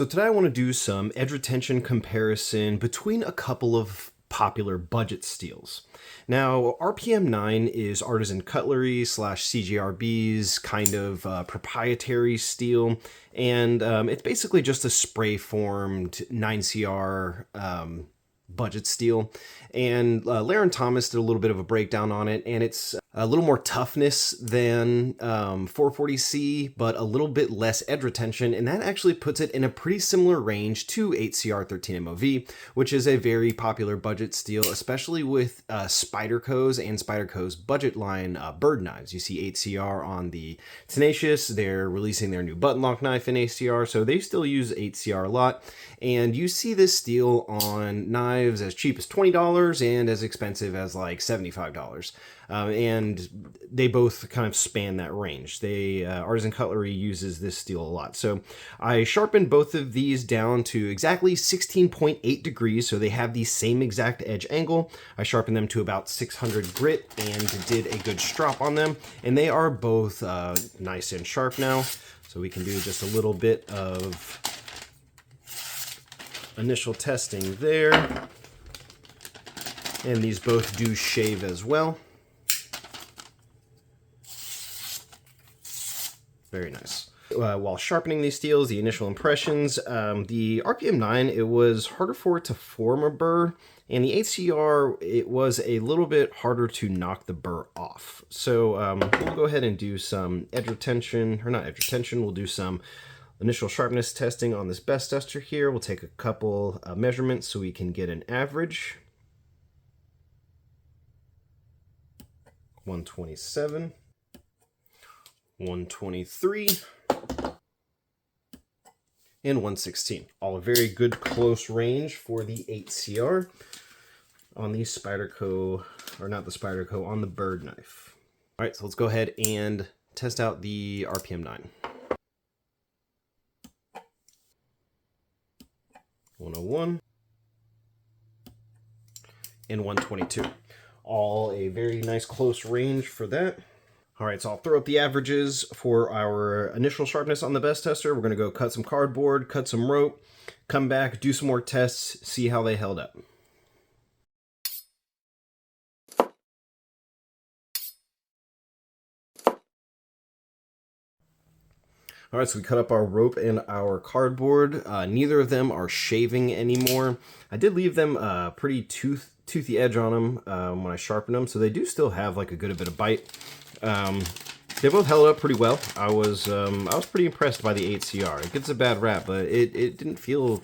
So today I want to do some edge retention comparison between a couple of popular budget steels. Now, RPM9 is Artisan Cutlery / CJRB's kind of proprietary steel, and it's basically just a spray-formed 9cr budget steel. And Laren Thomas did a little bit of a breakdown on it, and it's a little more toughness than 440C, but a little bit less edge retention, and that actually puts it in a pretty similar range to 8cr13mov, which is a very popular budget steel, especially with Spyderco's and Spyderco's budget line Byrd knives. You see 8cr on the Tenacious, they're releasing their new button lock knife in 8cr, so they still use 8cr a lot, and you see this steel on knives as cheap as $20 and as expensive as like $75. And they both kind of span that range. Artisan Cutlery uses this steel a lot. So I sharpened both of these down to exactly 16.8 degrees, so they have the same exact edge angle. I sharpened them to about 600 grit and did a good strop on them, and they are both nice and sharp now. So we can do just a little bit of initial testing there. And these both do shave as well. Very nice. While sharpening these steels, the initial impressions, the RPM9, it was harder for it to form a burr, and the 8cr, it was a little bit harder to knock the burr off. So we'll go ahead and do some edge retention, or not edge retention, we'll do some initial sharpness testing on this best tester here. We'll take a couple measurements so we can get an average. 127. 123, and 116. All a very good close range for the 8cr on the Spyderco, or not the Spyderco, on the Byrd knife. All right, so let's go ahead and test out the RPM9. 101 and 122. All a very nice close range for that. All right, so I'll throw up the averages for our initial sharpness on the best tester. We're going to go cut some cardboard, cut some rope, come back, do some more tests, see how they held up. All right, so we cut up our rope and our cardboard. Neither of them are shaving anymore. I did leave them pretty toothy edge on them when I sharpened them, so they do still have like a good bit of bite. They both held up pretty well. I was pretty impressed by the 8cr. It gets a bad rap, but it didn't feel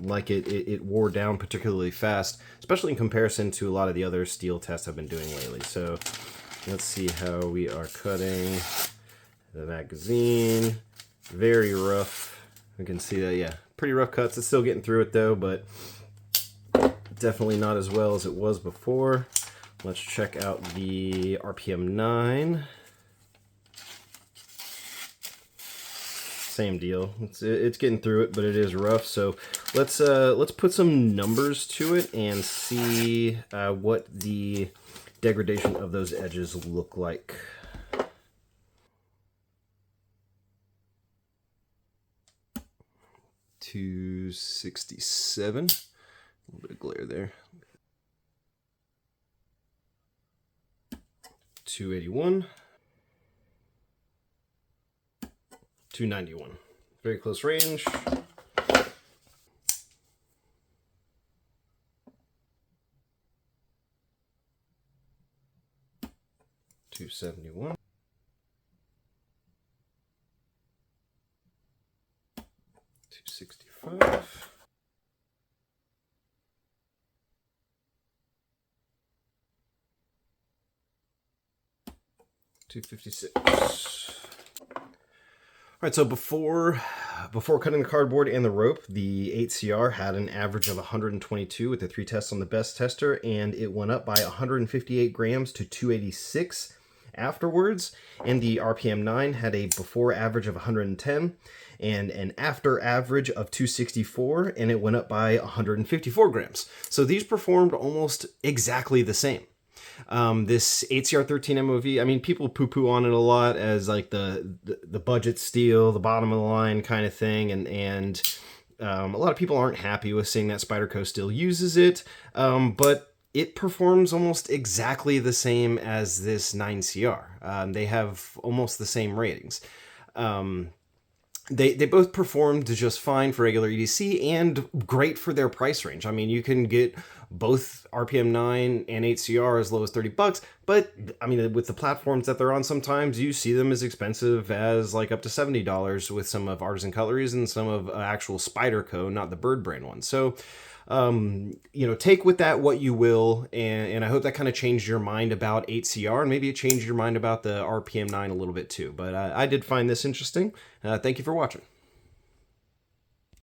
like it wore down particularly fast, especially in comparison to a lot of the other steel tests I've been doing lately. So let's see how we are cutting the magazine. Very rough. You can see that, yeah, pretty rough cuts. It's still getting through it though, but definitely not as well as it was before. Let's check out the RPM9. Same deal. It's getting through it, but it is rough. So let's put some numbers to it and see what the degradation of those edges look like. $267. A little bit of glare there. 281, 291. Very close range. 271. 265. 256. All right, so before cutting the cardboard and the rope, the 8cr had an average of 122 with the 3 tests on the best tester, and it went up by 158 grams to 286 afterwards. And the RPM9 had a before average of 110 and an after average of 264, and it went up by 154 grams. So these performed almost exactly the same. This 8cr13mov, I mean, people poo-poo on it a lot as like the budget steel, the bottom of the line kind of thing, and A lot of people aren't happy with saying that Spyderco still uses it, but it performs almost exactly the same as this 9cr. They have almost the same ratings. They both performed just fine for regular EDC and great for their price range. I mean, you can get both RPM9 and 8cr as low as $30, but I mean, with the platforms that they're on, sometimes you see them as expensive as like up to $70 with some of Artisan Cutlery's and some of actual Spyderco, not the Byrd brand ones. So, you know, take with that what you will, and I hope that kind of changed your mind about 8cr, and maybe it changed your mind about the RPM9 a little bit too. But I did find this interesting. Thank you for watching.